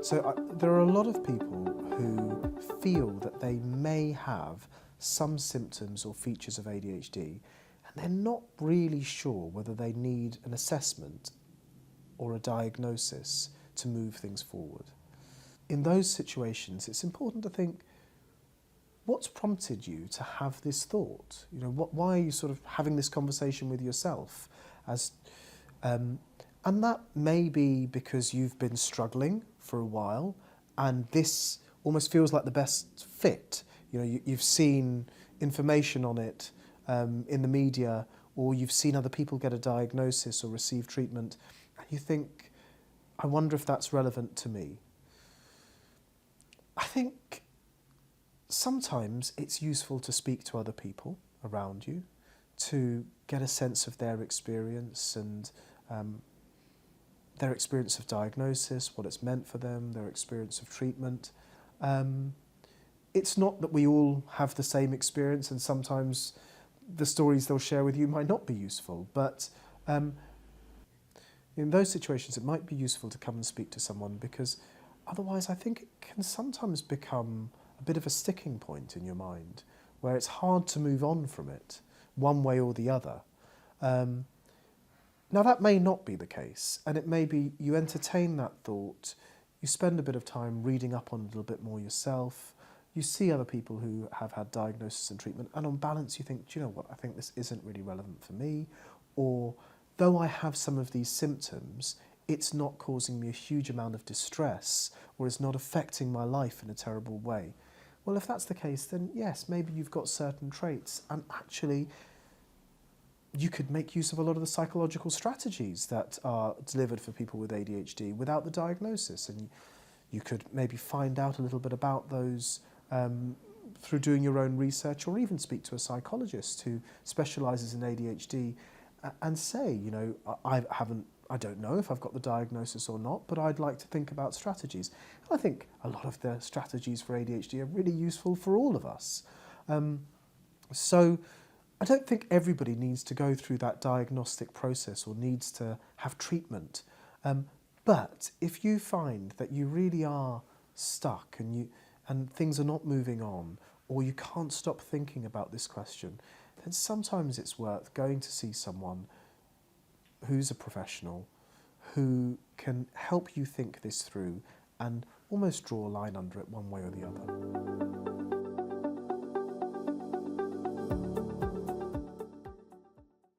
There are a lot of people who feel that they may have some symptoms or features of ADHD, and they're not really sure whether they need an assessment or a diagnosis to move things forward. In those situations, it's important to think, what's prompted you to have this thought? You know, why are you sort of having this conversation with yourself? And that may be because you've been struggling for a while, and this almost feels like the best fit. You know, you've seen information on it in the media, or you've seen other people get a diagnosis or receive treatment, and you think, I wonder if that's relevant to me. I think sometimes it's useful to speak to other people around you to get a sense of their experience and their experience of diagnosis, what it's meant for them, their experience of treatment. It's not that we all have the same experience, and sometimes the stories they'll share with you might not be useful, but in those situations it might be useful to come and speak to someone, because otherwise I think it can sometimes become a bit of a sticking point in your mind where it's hard to move on from it, one way or the other. Now that may not be the case, and it may be you entertain that thought, you spend a bit of time reading up on it a little bit more yourself, you see other people who have had diagnosis and treatment, and on balance you think, do you know what, I think this isn't really relevant for me, or though I have some of these symptoms, it's not causing me a huge amount of distress, or it's not affecting my life in a terrible way. Well, if that's the case, then yes, maybe you've got certain traits, and actually you could make use of a lot of the psychological strategies that are delivered for people with ADHD without the diagnosis, and you could maybe find out a little bit about those through doing your own research, or even speak to a psychologist who specialises in ADHD and say, you know, I don't know if I've got the diagnosis or not, but I'd like to think about strategies. And I think a lot of the strategies for ADHD are really useful for all of us. So I don't think everybody needs to go through that diagnostic process or needs to have treatment. But if you find that you really are stuck and things are not moving on, or you can't stop thinking about this question, then sometimes it's worth going to see someone who's a professional, who can help you think this through and almost draw a line under it one way or the other.